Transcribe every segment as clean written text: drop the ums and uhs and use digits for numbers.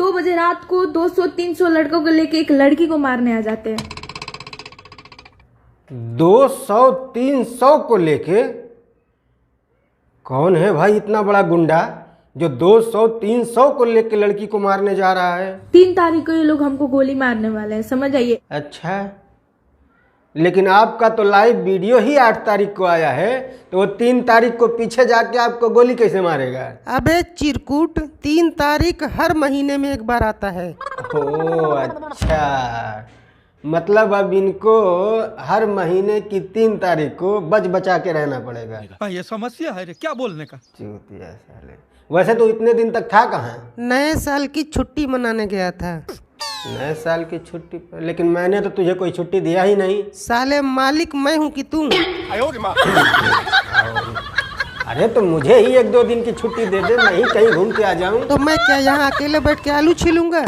2 बजे रात को 200-300 लड़कों को लेके एक लड़की को मारने आ जाते हैं। 200-300 को लेके? कौन है भाई इतना बड़ा गुंडा जो 200-300 को लेके लड़की को मारने जा रहा है? 3 तारीख को ये लोग हमको गोली मारने वाले हैं, समझ आइए। अच्छा, लेकिन आपका तो लाइव वीडियो ही 8 तारीख को आया है, तो वो 3 तारीख को पीछे जाके आपको गोली कैसे मारेगा? अबे चिरकुट, 3 तारीख हर महीने में एक बार आता है। ओह अच्छा, मतलब अब इनको हर महीने की 3 तारीख को बच बचा के रहना पड़ेगा। ये समस्या है रे, क्या बोलने का। चूतिया साले। वैसे तो इतने दिन तक था कहाँ? नए साल की छुट्टी मनाने गया था। नए साल की छुट्टी पर? लेकिन मैंने तो तुझे कोई छुट्टी दिया ही नहीं। साले मालिक मैं हूँ कि तू? अरे तो मुझे ही 1-2 दिन की छुट्टी दे दे, मैं ही कहीं घूम के आ जाऊं। तो मैं क्या यहाँ अकेले बैठ के आलू छीलूंगा?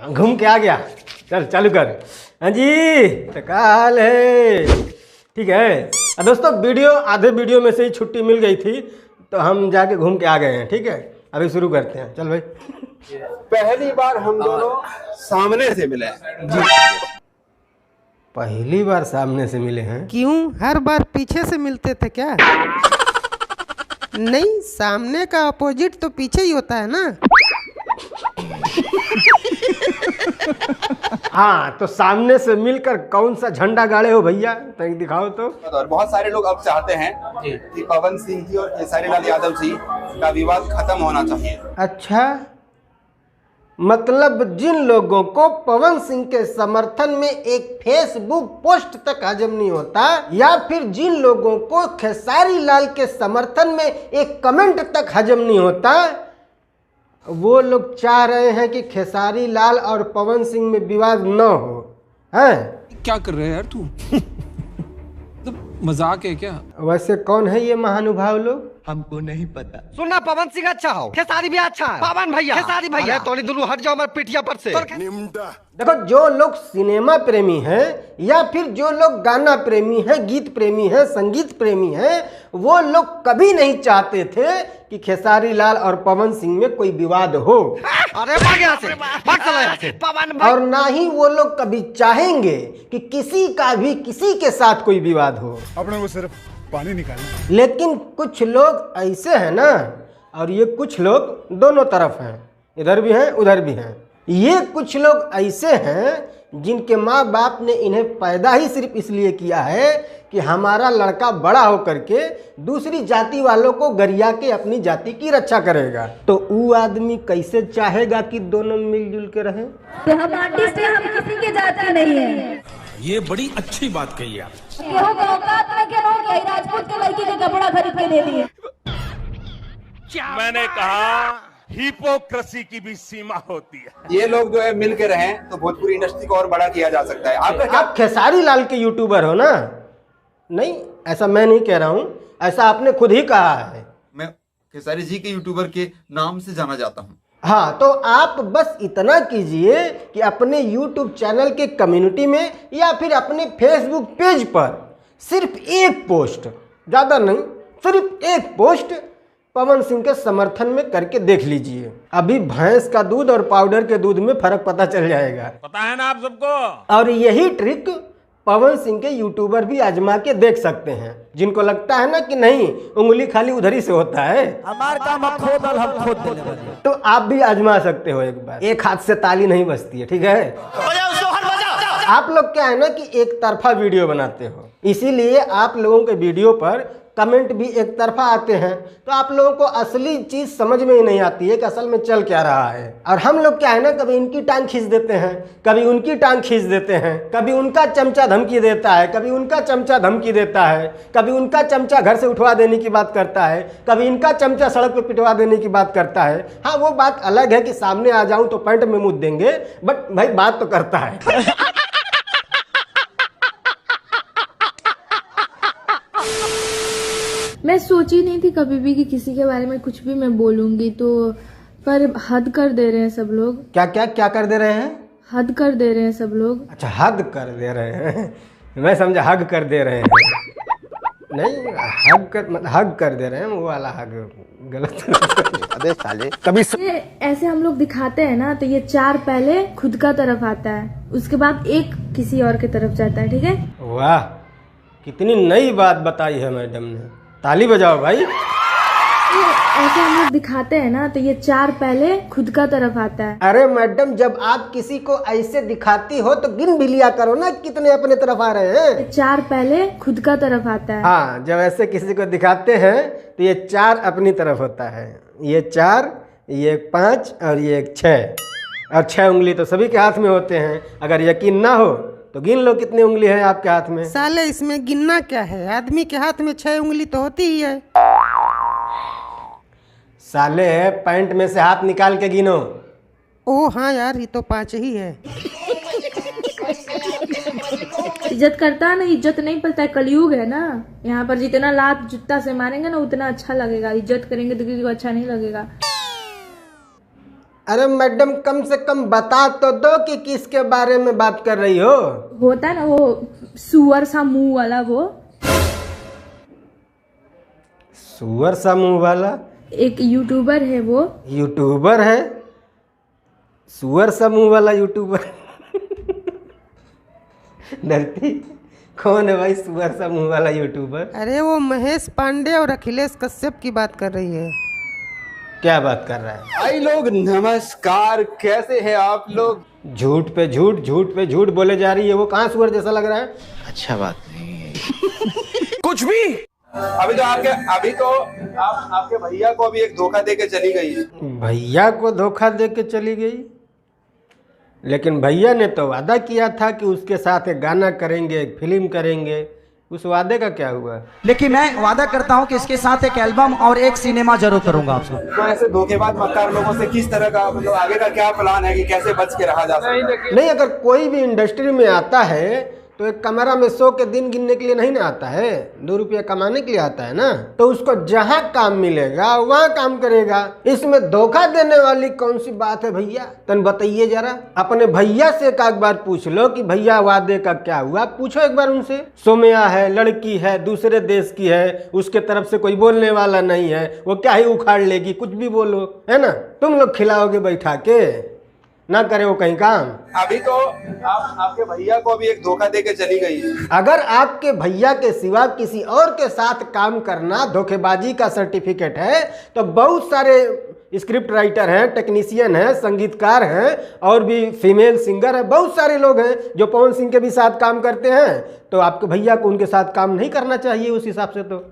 घूम के आ गया, चल चालू कर। हाँ जी, तो क्या हाल है? ठीक है दोस्तों, आधे वीडियो में से ही छुट्टी मिल गई थी तो हम जाके घूम के आ गए हैं। ठीक है, अभी शुरू करते हैं। चल भाई। पहली बार हम दोनों सामने से मिले जी। पहली बार सामने से मिले हैं? क्यों, हर बार पीछे से मिलते थे क्या? नहीं, सामने का अपोजिट तो पीछे ही होता है ना। हाँ, तो सामने से मिलकर कौन सा झंडा गाड़े हो भैया, तनिक दिखाओ तो। और बहुत सारे लोग अब चाहते हैं कि पवन सिंह की और खेसारी लाल यादव जी का विवाद खत्म होना चाहिए। अच्छा, मतलब जिन लोगों को पवन सिंह के समर्थन में एक फेसबुक पोस्ट तक हजम नहीं होता, या फिर जिन लोगों को खेसारी लाल के समर्थन में एक कमेंट तक हजम नहीं होता, वो लोग चाह रहे हैं कि खेसारी लाल और पवन सिंह में विवाद न हो। हैं? क्या कर रहे हैं यार तू? तो मजाक है क्या? वैसे कौन है ये महानुभाव लोग? हमको नहीं पता। सुनना, पवन सिंह अच्छा हो, खेसारी भी अच्छा है। पवन भैया, खेसारी भैया, तोड़ी दुलू हट जाओ हमारे पिटिया पर से। देखो, जो लोग सिनेमा प्रेमी हैं या फिर जो लोग गाना प्रेमी हैं, गीत प्रेमी हैं, संगीत प्रेमी हैं, वो लोग कभी नहीं चाहते थे कि खेसारी लाल और पवन सिंह में कोई विवाद हो। अरे भाग यहाँ से, भाग चला यहाँ से। पवन भाई। और ना ही वो लोग कभी चाहेंगे कि किसी का भी किसी के साथ कोई विवाद हो। अपने को सिर्फ पानी निकालना। लेकिन कुछ लोग ऐसे हैं ना, और ये कुछ लोग दोनों तरफ हैं, इधर भी हैं उधर भी हैं। ये कुछ लोग ऐसे हैं जिनके माँ बाप ने इन्हें पैदा ही सिर्फ इसलिए किया है कि हमारा लड़का बड़ा होकर के दूसरी जाति वालों को गरिया के अपनी जाति की रक्षा करेगा। तो वो आदमी कैसे चाहेगा कि दोनों मिलजुल के रहें? तो हम आर्टिस्ट हैं, हम किसी के जाति नहीं है। ये बड़ी अच्छी बात कही आप। राजपूत के लड़की के कपड़ा खरीद के दे दिए। मैंने कहा हिपोक्रेसी की भी सीमा होती है। ये लोग जो है मिल के रहें तो भोजपुरी इंडस्ट्री को और बड़ा किया जा सकता है। आप खेसारी लाल के यूट्यूबर हो ना? नहीं, ऐसा मैं नहीं कह रहा हूँ, ऐसा आपने खुद ही कहा है। मैं खेसारी जी के यूट्यूबर के नाम से जाना जाता हूँ। हाँ, तो आप बस इतना कीजिए कि अपने YouTube चैनल के कम्युनिटी में या फिर अपने Facebook पेज पर सिर्फ एक पोस्ट, ज़्यादा नहीं, सिर्फ एक पोस्ट पवन सिंह के समर्थन में करके देख लीजिए। अभी भैंस का दूध और पाउडर के दूध में फर्क पता चल जाएगा। पता है ना आप सबको। और यही ट्रिक पवन सिंह के यूट्यूबर भी आजमा के देख सकते हैं, जिनको लगता है ना कि नहीं उंगली खाली उधर ही से होता है, हमार काम खोदल हम खोद देले। तो आप भी आजमा सकते हो एक बार। एक हाथ से ताली नहीं बजती है, ठीक है? आप लोग क्या है ना कि एक तरफा वीडियो बनाते हो, इसीलिए आप लोगों के वीडियो पर कमेंट भी एक तरफा आते हैं, तो आप लोगों को असली चीज समझ में ही नहीं आती है कि असल में चल क्या रहा है। और हम लोग क्या है ना, कभी इनकी टांग खींच देते हैं, कभी उनकी टांग खींच देते हैं, कभी उनका चमचा धमकी देता है, कभी उनका चमचा धमकी देता है, कभी उनका चमचा घर से उठवा देने की बात करता है, कभी इनका चमचा सड़क पे पिटवा देने की बात करता है। हाँ, वो बात अलग है कि सामने आ जाऊं तो पैंट में मुद्द देंगे, बट भाई बात तो करता है। मैं सोची नहीं थी कभी भी कि किसी के बारे में कुछ भी मैं बोलूंगी, तो पर हद कर दे रहे हैं सब लोग। क्या क्या क्या कर दे रहे हैं? हद कर दे रहे हैं सब लोग। अच्छा, हद कर दे रहे हैं, मैं समझा हग कर दे रहे हैं। नहीं, हग कर दे रहे हैं, वो वाला हग गलत। अबे साले कभी ये ऐसे हम लोग दिखाते हैं ना, तो ये 4 पहले खुद का तरफ आता है, उसके बाद 1 किसी और की तरफ जाता है, ठीक है। वाह, कितनी नई बात बताई है मैडम ने, ताली बजाओ भाई। ये ऐसे हम लोग दिखाते हैं ना, तो ये 4 पहले खुद का तरफ आता है। अरे मैडम, जब आप किसी को ऐसे दिखाती हो तो गिन भी लिया करो ना कितने अपने तरफ आ रहे हैं। 4 पहले खुद का तरफ आता है। हाँ, जब ऐसे किसी को दिखाते हैं तो ये 4 अपनी तरफ होता है। ये 4, ये 5 और ये 6, और 6 उंगली तो सभी के हाथ में होते हैं। अगर यकीन ना हो तो गिन लो कितनी उंगली है आपके हाथ में। साले इसमें गिनना क्या है, आदमी के हाथ में 6 उंगली तो होती ही है। साले पैंट में से हाथ निकाल के गिनो। ओ हाँ यार, ये तो 5 ही है। इज्जत करता है ना, इज्जत नहीं पता है, कलयुग है ना। यहाँ पर जितना लात जूता से मारेंगे ना उतना अच्छा लगेगा, इज्जत करेंगे तो किसी को अच्छा नहीं लगेगा। अरे मैडम, कम से कम बता तो दो कि किसके बारे में बात कर रही हो। होता है ना वो सुअर सा मुंह वाला, वो सुअर सा मुंह वाला एक यूट्यूबर है। वो यूट्यूबर है? सुअर सा मुंह वाला यूट्यूबर? डरती कौन है भाई सुअर सा मुंह वाला यूट्यूबर? अरे वो महेश पांडे और अखिलेश कश्यप की बात कर रही है। क्या बात कर रहा है? भाई लोग नमस्कार, कैसे हैं आप लोग? झूठ पे झूठ, झूठ पे झूठ बोले जा रही है। वो कहाँ सुअर जैसा लग रहा है? अच्छा बात नहीं है। कुछ भी। अभी तो आपके भैया को अभी एक धोखा दे के चली गई। भैया को धोखा दे के चली गई? लेकिन भैया ने तो वादा किया था कि उसके साथ एक गाना करेंगे, एक फिल्म करेंगे। उस वादे का क्या हुआ? लेकिन मैं वादा करता हूँ कि इसके साथ एक एल्बम और एक सिनेमा जरूर करूंगा आपको। तो ऐसे धोखेबाज मक्कार लोगों से किस तरह का, मतलब आगे का क्या प्लान है कि कैसे बच के रहा जा सकता है? नहीं, अगर कोई भी इंडस्ट्री में आता है तो एक कमरा में 100 के दिन गिनने के लिए नहीं ना आता है, 2 रुपया कमाने के लिए आता है ना। तो उसको जहाँ काम मिलेगा वहाँ काम करेगा। इसमें धोखा देने वाली कौन सी बात है भैया? तन बताइए जरा। अपने भैया से एक बार पूछ लो कि भैया वादे का क्या हुआ, पूछो एक बार उनसे। सोम्या है, लड़की है, दूसरे देश की है, उसके तरफ से कोई बोलने वाला नहीं है, वो क्या ही उखाड़ लेगी, कुछ भी बोलो, है ना। तुम लोग खिलाओगे बैठा के, ना करे वो कहीं काम। अभी तो आपके भैया को अभी एक धोखा दे के चली गई। अगर आपके भैया के सिवा किसी और के साथ काम करना धोखेबाजी का सर्टिफिकेट है तो बहुत सारे स्क्रिप्ट राइटर हैं, टेक्नीशियन हैं, संगीतकार हैं, और भी फीमेल सिंगर है, बहुत सारे लोग हैं जो पवन सिंह के भी साथ काम करते हैं। तो आपके भैया को उनके साथ काम नहीं करना चाहिए उस हिसाब से? तो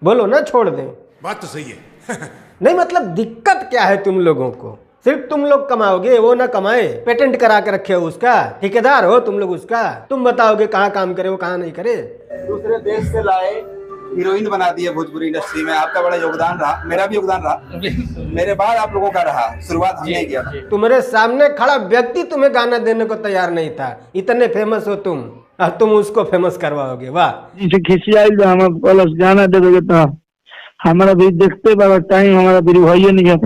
बोलो ना, छोड़ दें। बात तो सही है। नहीं मतलब दिक्कत क्या है तुम लोगों को? सिर्फ तुम लोग कमाओगे, वो ना कमाए। पेटेंट करा के रखे हो उसका, ठेकेदार हो तुम लोग उसका। तुम बताओगे कहाँ काम करे वो कहाँ नहीं करे। दूसरे देश से लाए, हीरोइन बना दी है भोजपुरी इंडस्ट्री में। आपका बड़ा योगदान रहा, मेरा भी योगदान रहा, मेरे बाद आप लोगों का रहा। शुरुआत हमने किया। तुम्हारे सामने खड़ा व्यक्ति तुम्हें गाना देने को तैयार नहीं था। इतने फेमस हो तुम और तुम उसको फेमस करवाओगे? वाह। खिसियाल हम गाना देवे तो हमारा भी देखते बाबा टाइम हमारा भी भइए नहीं है।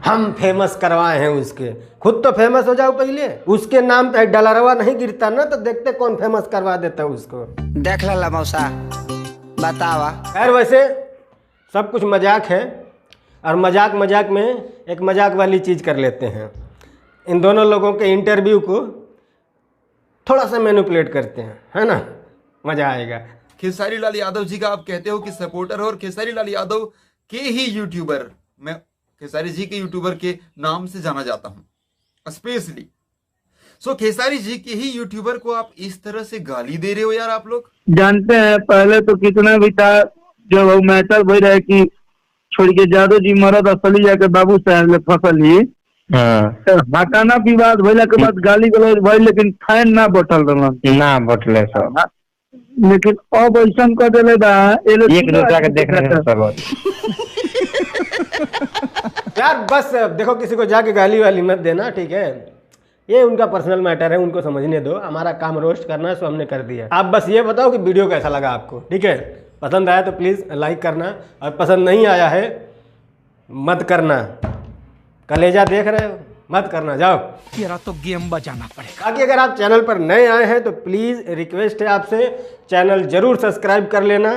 हम फेमस करवाए हैं उसके, खुद तो फेमस हो जाओ पहले। उसके नाम पे डलरवा नहीं गिरता ना तो देखते कौन फेमस करवा देता उसको। देख ला मौसा, बतावा। खैर, वैसे सब कुछ मजाक है, और मजाक मजाक में एक मजाक वाली चीज़ कर लेते हैं। इन दोनों लोगों के इंटरव्यू को थोड़ा सा मैनिपुलेट करते हैं, है ना, मजा आएगा। खेसारी लाल यादव जी का आप कहते हो कि सपोर्टर हो, और खेसारी लाल यादव के ही यूट्यूबर, मैं खेसारी जी के यूट्यूबर के नाम से जाना जाता हूं स्पेशली। सो खेसारी जी के ही यूट्यूबर को आप इस तरह से गाली दे रहे हो यार। आप लोग जानते हैं पहले तो कितना भी था, जब वो मैटर भई रहे कि छोड़ के यादव जी मरद असली जाके बाबू साहब फसली, हटाना विवाद भइला के बाद गाली गलौज भइल, लेकिन फैन ना बटल रहलन, ना बटले सब। लेकिन अब ऐसा कर दिले बा एक दूसरा के देख रहे हैं सब। यार बस देखो, किसी को जाके गाली वाली मत देना, ठीक है? ये उनका पर्सनल मैटर है, उनको समझने दो। हमारा काम रोस्ट करना है, सो हमने कर दिया। आप बस ये बताओ कि वीडियो कैसा लगा आपको, ठीक है? पसंद आया तो प्लीज़ लाइक करना, और पसंद नहीं आया है मत करना। कलेजा देख रहे हो? मत करना, जाओ। तेरा तो गेम बजाना पड़ेगा। बाकी अगर आप चैनल पर नए आए हैं तो प्लीज़ रिक्वेस्ट है आपसे, चैनल जरूर सब्सक्राइब कर लेना।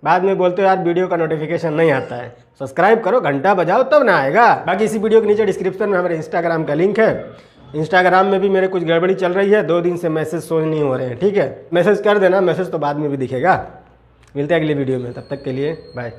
बाद में बोलते हो यार वीडियो का नोटिफिकेशन नहीं आता है, सब्सक्राइब करो, घंटा बजाओ तब ना आएगा। बाकी इसी वीडियो के नीचे डिस्क्रिप्शन में हमारे इंस्टाग्राम का लिंक है। इंस्टाग्राम में भी मेरे कुछ गड़बड़ी चल रही है, 2 दिन से मैसेज शो नहीं हो रहे हैं, ठीक है। मैसेज कर देना, मैसेज तो बाद में भी दिखेगा। मिलते हैं अगली वीडियो में, तब तक के लिए बाय।